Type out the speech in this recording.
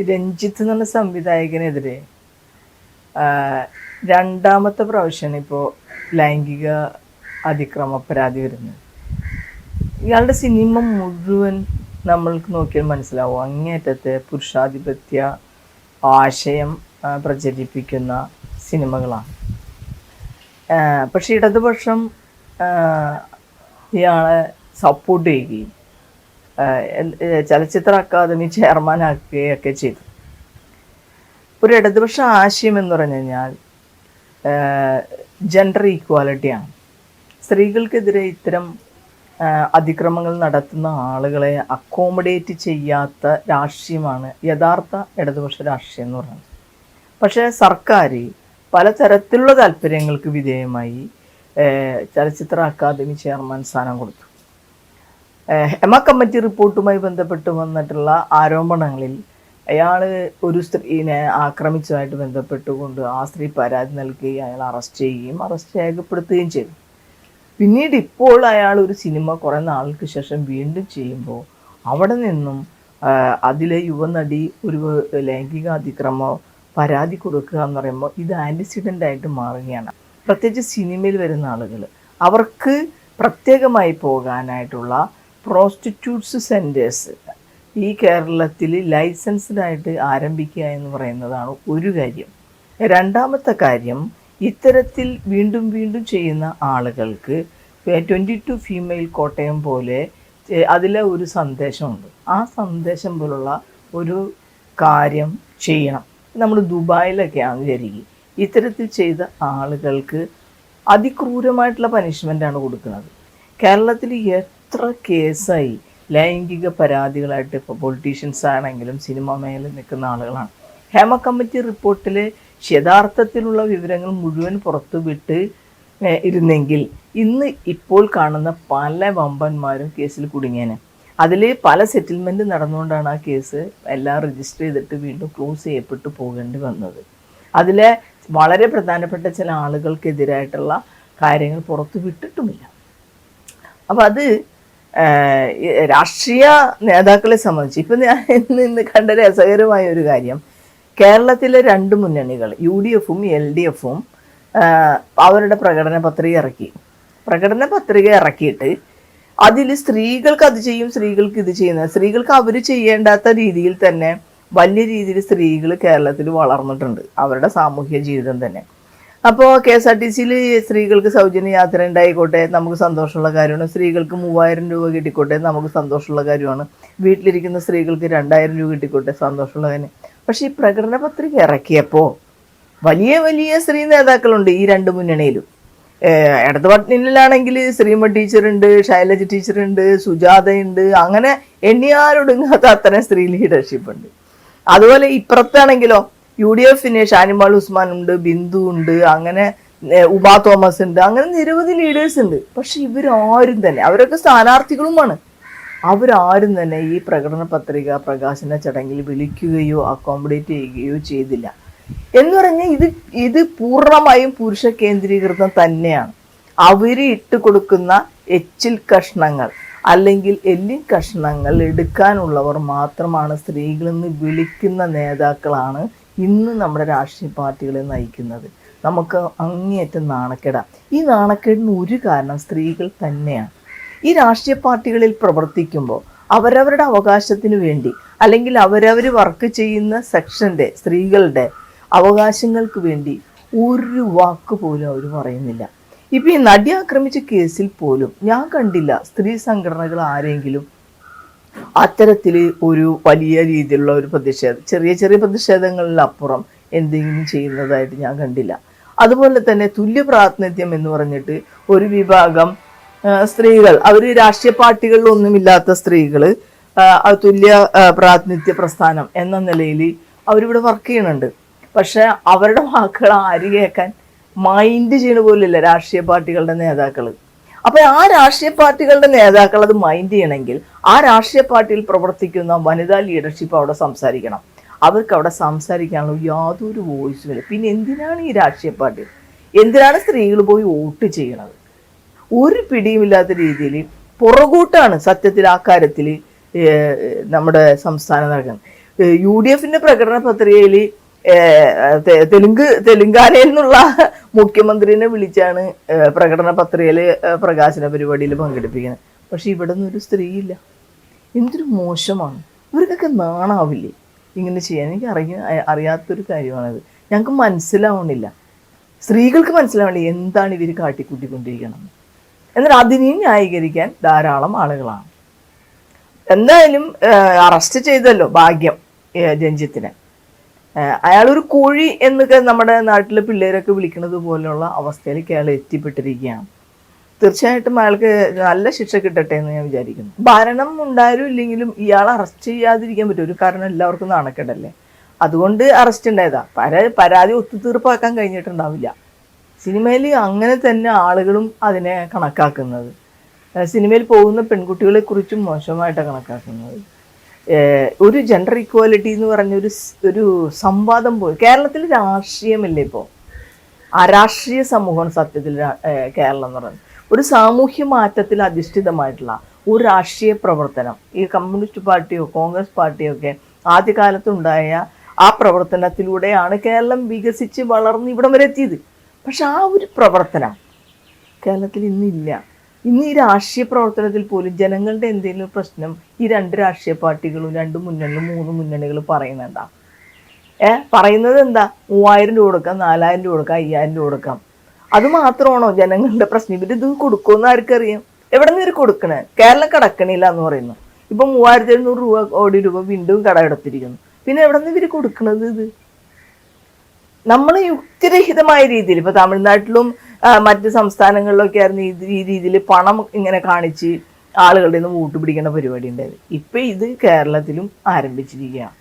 രഞ്ജിത്ത് എന്ന സംവിധായകനെതിരെ രണ്ടാമത്തെ പ്രാവശ്യമാണ് ഇപ്പോൾ ലൈംഗിക അതിക്രമ പരാതി വരുന്നത്. ഇയാളുടെ സിനിമ മുഴുവൻ നമ്മൾക്ക് നോക്കിയാൽ മനസ്സിലാവും അങ്ങേയറ്റത്തെ പുരുഷാധിപത്യ ആശയം പ്രചരിപ്പിക്കുന്ന സിനിമകളാണ്. പക്ഷെ ഇടതുപക്ഷം ഇയാളെ സപ്പോർട്ട് ചെയ്യുകയും ചലച്ചിത്ര അക്കാദമി ചെയർമാനാക്കുകയൊക്കെ ചെയ്തു. ഒരു ഇടതുപക്ഷ ആശയം എന്ന് പറഞ്ഞു കഴിഞ്ഞാൽ ജെൻഡർ ഈക്വാലിറ്റിയാണ്. സ്ത്രീകൾക്കെതിരെ ഇത്തരം അതിക്രമങ്ങൾ നടത്തുന്ന ആളുകളെ അക്കോമഡേറ്റ് ചെയ്യാത്ത രാഷ്ട്രീയമാണ് യഥാർത്ഥ ഇടതുപക്ഷ രാഷ്ട്രീയം എന്ന് പറയുന്നത്. പക്ഷേ സർക്കാർ പലതരത്തിലുള്ള താല്പര്യങ്ങൾക്ക് വിധേയമായി ചലച്ചിത്ര അക്കാദമി ചെയർമാൻ സ്ഥാനം കൊടുത്തു. ഹെമ കമ്മിറ്റി റിപ്പോർട്ടുമായി ബന്ധപ്പെട്ട് വന്നിട്ടുള്ള ആരോപണങ്ങളിൽ അയാൾ ഒരു സ്ത്രീനെ ആക്രമിച്ചതായിട്ട് ബന്ധപ്പെട്ടുകൊണ്ട് ആ സ്ത്രീ പരാതി നൽകുകയും അയാൾ അറസ്റ്റ് ചെയ്യുകയും അറസ്റ്റ് രേഖപ്പെടുത്തുകയും ചെയ്തു. പിന്നീട് ഇപ്പോൾ അയാൾ ഒരു സിനിമ കുറേ നാൾക്ക് ശേഷം വീണ്ടും ചെയ്യുമ്പോൾ അവിടെ നിന്നും അതിലെ യുവനടി ഒരു ലൈംഗിക അതിക്രമ പരാതി കൊടുക്കുക എന്ന് പറയുമ്പോൾ ഇത് ആൻറ്റിസിഡൻ്റായിട്ട് മാറുകയാണ്. പ്രത്യേകിച്ച് സിനിമയിൽ വരുന്ന ആളുകൾ അവർക്ക് പ്രത്യേകമായി പോകാനായിട്ടുള്ള പ്രോസ്റ്റിറ്റ്യൂട്ട്സ് സെൻറ്റേഴ്സ് ഈ കേരളത്തിൽ ലൈസൻസ്ഡായിട്ട് ആരംഭിക്കുക എന്ന് പറയുന്നതാണ് ഒരു കാര്യം. രണ്ടാമത്തെ കാര്യം, ഇത്തരത്തിൽ വീണ്ടും വീണ്ടും ചെയ്യുന്ന ആളുകൾക്ക് 22 ഫീമെയിൽ കോട്ടയം പോലെ അതിലെ ഒരു സന്ദേശമുണ്ട്. ആ സന്ദേശം പോലുള്ള ഒരു കാര്യം ചെയ്യണം. നമ്മൾ ദുബായിലൊക്കെയാണ് വിചാരിക്കുക, ഇത്തരത്തിൽ ചെയ്ത ആളുകൾക്ക് അതിക്രൂരമായിട്ടുള്ള പനിഷ്മെൻ്റാണ് കൊടുക്കുന്നത്. കേരളത്തിൽ എത്ര കേസായി ലൈംഗിക പരാതികളായിട്ട് ഇപ്പോൾ പൊളിറ്റീഷ്യൻസ് ആണെങ്കിലും സിനിമ മേഖലയിൽ നിൽക്കുന്ന ആളുകളാണ്. ഹേമ കമ്മിറ്റി റിപ്പോർട്ടിൽ യഥാർത്ഥത്തിലുള്ള വിവരങ്ങൾ മുഴുവൻ പുറത്തുവിട്ട് ഇരുന്നെങ്കിൽ ഇന്ന് ഇപ്പോൾ കാണുന്ന പല വമ്പന്മാരും കേസിൽ കുടുങ്ങിയേനെ. അതിൽ പല സെറ്റിൽമെൻറ്റ് നടന്നുകൊണ്ടാണ് ആ കേസ് എല്ലാം രജിസ്റ്റർ ചെയ്തിട്ട് വീണ്ടും ക്ലോസ് ചെയ്യപ്പെട്ടു പോകേണ്ടി വന്നത്. അതിലെ വളരെ പ്രധാനപ്പെട്ട ചില ആളുകൾക്കെതിരായിട്ടുള്ള കാര്യങ്ങൾ പുറത്തു വിട്ടിട്ടുമില്ല. അപ്പോൾ അത് രാഷ്ട്രീയ നേതാക്കളെ സംബന്ധിച്ച് ഇപ്പം ഞാൻ ഇന്ന് കണ്ട രസകരമായ ഒരു കാര്യം, കേരളത്തിലെ രണ്ട് മുന്നണികൾ UDF-ഉം LDF-ഉം അവരുടെ പ്രകടന പത്രിക ഇറക്കിയിട്ട് അതിൽ സ്ത്രീകൾക്ക് അത് ചെയ്യും, സ്ത്രീകൾക്ക് ഇത് ചെയ്യുന്നത്, സ്ത്രീകൾക്ക് അവർ ചെയ്യേണ്ടാത്ത രീതിയിൽ തന്നെ വലിയ രീതിയിൽ സ്ത്രീകൾ കേരളത്തിൽ വളർന്നിട്ടുണ്ട് അവരുടെ സാമൂഹ്യ ജീവിതം തന്നെ. അപ്പോൾ KSRTC-യിൽ സ്ത്രീകൾക്ക് സൗജന്യ യാത്ര ഉണ്ടായിക്കോട്ടെ, നമുക്ക് സന്തോഷമുള്ള കാര്യമാണ്. സ്ത്രീകൾക്ക് 3000 രൂപ കിട്ടിക്കോട്ടെ, നമുക്ക് സന്തോഷമുള്ള കാര്യമാണ്. വീട്ടിലിരിക്കുന്ന സ്ത്രീകൾക്ക് 2000 രൂപ കിട്ടിക്കോട്ടെ, സന്തോഷമുള്ള കാര്യം. പക്ഷേ ഈ പ്രകടന പത്രിക ഇറക്കിയപ്പോൾ വലിയ വലിയ സ്ത്രീ നേതാക്കളുണ്ട് ഈ രണ്ട് മുന്നണിയിലും. ഇടതുപക്ഷത്തിലാണെങ്കിൽ ശ്രീമ ടീച്ചറുണ്ട്, ശൈലജ ടീച്ചറുണ്ട്, സുജാതയുണ്ട്, അങ്ങനെ എണ്ണിയാലൊടുങ്ങാത്ത അത്തരം സ്ത്രീ ലീഡർഷിപ്പ് ഉണ്ട്. അതുപോലെ ഇപ്പുറത്താണെങ്കിലോ UDF-ന് ഷാനിമാൾ ഉസ്മാൻ ഉണ്ട്, ബിന്ദു ഉണ്ട്, അങ്ങനെ ഉമാ തോമസ് ഉണ്ട്, അങ്ങനെ നിരവധി ലീഡേഴ്സ് ഉണ്ട്. പക്ഷെ ഇവരാരും തന്നെ, അവരൊക്കെ സ്ഥാനാർത്ഥികളുമാണ്, അവരാരും തന്നെ ഈ പ്രകടന പത്രിക പ്രകാശന ചടങ്ങിൽ വിളിക്കുകയോ അക്കോമഡേറ്റ് ചെയ്യുകയോ ചെയ്തില്ല. എന്ന് പറഞ്ഞാൽ ഇത് പൂർണ്ണമായും പുരുഷ കേന്ദ്രീകൃതം തന്നെയാണ്. അവർ ഇട്ട് കൊടുക്കുന്ന എച്ചിൽ കഷ്ണങ്ങൾ അല്ലെങ്കിൽ എല്ലിൻ കഷ്ണങ്ങൾ എടുക്കാനുള്ളവർ മാത്രമാണ് സ്ത്രീകളെന്ന് വിളിക്കുന്ന നേതാക്കളാണ് ഇന്ന് നമ്മുടെ രാഷ്ട്രീയ പാർട്ടികളെ നയിക്കുന്നത്. നമുക്ക് അങ്ങേയറ്റം നാണക്കേടാണ്. ഈ നാണക്കേടിന് ഒരു കാരണം സ്ത്രീകൾ തന്നെയാണ്. ഈ രാഷ്ട്രീയ പാർട്ടികളിൽ പ്രവർത്തിക്കുമ്പോൾ അവരവരുടെ അവകാശത്തിന് വേണ്ടി അല്ലെങ്കിൽ അവരവർ വർക്ക് ചെയ്യുന്ന സെക്ഷൻ്റെ സ്ത്രീകളുടെ അവകാശങ്ങൾക്ക് വേണ്ടി ഒരു വാക്ക് പോലും അവർ പറയുന്നില്ല. ഇപ്പം ഈ നടി ആക്രമിച്ച കേസിൽ പോലും ഞാൻ കണ്ടില്ല സ്ത്രീ സംഘടനകൾ ആരെങ്കിലും അത്തരത്തിൽ ഒരു വലിയ രീതിയിലുള്ള ഒരു പ്രതിഷേധം, ചെറിയ ചെറിയ പ്രതിഷേധങ്ങളിലപ്പുറം എന്തെങ്കിലും ചെയ്യുന്നതായിട്ട് ഞാൻ കണ്ടില്ല. അതുപോലെ തന്നെ തുല്യ പ്രാതിനിധ്യം എന്ന് പറഞ്ഞിട്ട് ഒരു വിഭാഗം സ്ത്രീകൾ, അവർ രാഷ്ട്രീയ പാർട്ടികളിലൊന്നുമില്ലാത്ത സ്ത്രീകൾ തുല്യ പ്രാതിനിധ്യ പ്രസ്ഥാനം എന്ന നിലയിൽ അവരിവിടെ വർക്ക് ചെയ്യുന്നുണ്ട്. പക്ഷെ അവരുടെ വാക്കുകൾ ആര് കേൾക്കാൻ മൈൻഡ് ചെയ്യണ പോലില്ല രാഷ്ട്രീയ പാർട്ടികളുടെ നേതാക്കൾ. അപ്പോൾ ആ രാഷ്ട്രീയ പാർട്ടികളുടെ നേതാക്കൾ അത് മൈൻഡ് ചെയ്യണമെങ്കിൽ ആ രാഷ്ട്രീയ പാർട്ടിയിൽ പ്രവർത്തിക്കുന്ന വനിതാ ലീഡർഷിപ്പ് അവിടെ സംസാരിക്കണം. അവർക്ക് അവിടെ സംസാരിക്കാനുള്ള യാതൊരു വോയിസും ഇല്ല. പിന്നെ എന്തിനാണ് ഈ രാഷ്ട്രീയ പാർട്ടി, എന്തിനാണ് സ്ത്രീകൾ പോയി വോട്ട് ചെയ്യണത്? ഒരു പിടിയുമില്ലാത്ത രീതിയിൽ പുറകോട്ടാണ് സത്യത്തിൽ ആ കാര്യത്തിൽ നമ്മുടെ സംസ്ഥാനം നടക്കുന്നത്. UDFന്റെ പ്രകടന പത്രികയിൽ തെലുങ്കാനയിൽ നിന്നുള്ള മുഖ്യമന്ത്രിനെ വിളിച്ചാണ് പ്രകടന പത്രികയിൽ പ്രകാശന പരിപാടിയിൽ പങ്കെടുപ്പിക്കുന്നത്. പക്ഷെ ഇവിടെ നിന്നൊരു സ്ത്രീയില്ല. എന്തൊരു മോശമാണ്. ഇവർക്കൊക്കെ നാണാവില്ലേ ഇങ്ങനെ ചെയ്യാൻ? എനിക്ക് അറിയാത്തൊരു കാര്യമാണത്. ഞങ്ങൾക്ക് മനസ്സിലാവണില്ല, സ്ത്രീകൾക്ക് മനസ്സിലാവണില്ല എന്താണ് ഇവർ കാട്ടിക്കൂട്ടിക്കൊണ്ടിരിക്കണം. എന്നാൽ അതിനെയും ന്യായീകരിക്കാൻ ധാരാളം ആളുകളാണ്. എന്തായാലും അറസ്റ്റ് ചെയ്തല്ലോ, ഭാഗ്യം രഞ്ജിത്തിനെ. അയാളൊരു കോഴി എന്നൊക്കെ നമ്മുടെ നാട്ടിലെ പിള്ളേരൊക്കെ വിളിക്കുന്നത് പോലുള്ള അവസ്ഥയിലേക്ക് അയാൾ എത്തിപ്പെട്ടിരിക്കുകയാണ്. തീർച്ചയായിട്ടും അയാൾക്ക് നല്ല ശിക്ഷ കിട്ടട്ടെ എന്ന് ഞാൻ വിചാരിക്കുന്നു. ഭരണം ഉണ്ടായാലും ഇല്ലെങ്കിലും ഇയാൾ അറസ്റ്റ് ചെയ്യാതിരിക്കാൻ പറ്റും. ഒരു കാരണം എല്ലാവർക്കും നാണക്കേടല്ലേ, അതുകൊണ്ട് അറസ്റ്റ് ഉണ്ടായതാ. പരാതി ഒത്തുതീർപ്പാക്കാൻ കഴിഞ്ഞിട്ടുണ്ടാവില്ല. സിനിമയിൽ അങ്ങനെ തന്നെ ആളുകളും അതിനെ കണക്കാക്കുന്നത്. സിനിമയിൽ പോകുന്ന പെൺകുട്ടികളെ കുറിച്ചും മോശമായിട്ടാണ് കണക്കാക്കുന്നത്. ഒരു ജെൻഡർ ഇക്വാലിറ്റി എന്ന് പറഞ്ഞൊരു സംവാദം പോയി. കേരളത്തിൽ രാഷ്ട്രീയമില്ലേ ഇപ്പോൾ? അരാഷ്ട്രീയ സമൂഹമാണ് സത്യത്തിൽ കേരളം എന്ന് പറയുന്നത്. ഒരു സാമൂഹ്യ മാറ്റത്തിൽ അധിഷ്ഠിതമായിട്ടുള്ള ഒരു രാഷ്ട്രീയ പ്രവർത്തനം. ഈ കമ്മ്യൂണിസ്റ്റ് പാർട്ടിയോ കോൺഗ്രസ് പാർട്ടിയോ ഒക്കെ ആദ്യകാലത്തുണ്ടായ ആ പ്രവർത്തനത്തിലൂടെയാണ് കേരളം വികസിച്ച് വളർന്ന് ഇവിടം വരെ എത്തിയത്. പക്ഷെ ആ ഒരു പ്രവർത്തനം കേരളത്തിൽ ഇന്നില്ല. ഇന്ന് ഈ രാഷ്ട്രീയ പ്രവർത്തനത്തിൽ പോലും ജനങ്ങളുടെ എന്തെങ്കിലും പ്രശ്നം ഈ 2 രാഷ്ട്രീയ പാർട്ടികളും 2 മുന്നണികളും 3 മുന്നണികളും പറയുന്നുണ്ടാ? പറയുന്നത് എന്താ? 3000 രൂപ കൊടുക്കാം, 4000 രൂപ കൊടുക്കാം, 5000 രൂപ കൊടുക്കാം. അത് മാത്രമാണോ ജനങ്ങളുടെ പ്രശ്നം? ഇവരിത് കൊടുക്കുമെന്ന് ആർക്കറിയാം? എവിടെ നിന്ന് ഇവർ കൊടുക്കണേ? കേരളം കടക്കണില്ല എന്ന് പറയുന്നു. ഇപ്പം 3700 കോടി രൂപ വീണ്ടും കടമെടുത്തിരിക്കുന്നു. പിന്നെ എവിടെ നിന്ന് ഇവർ കൊടുക്കണത്? ഇത് നമ്മൾ യുക്തിരഹിതമായ രീതിയിൽ, ഇപ്പൊ തമിഴ്നാട്ടിലും മറ്റ് സംസ്ഥാനങ്ങളിലൊക്കെ ആയിരുന്നു ഈ രീതിയിൽ പണം ഇങ്ങനെ കാണിച്ച് ആളുകളുടെ നിന്ന് വോട്ട് പിടിക്കേണ്ട പരിപാടി ഉണ്ടായത്. ഇപ്പൊ ഇത് കേരളത്തിലും ആരംഭിച്ചിരിക്കുകയാണ്.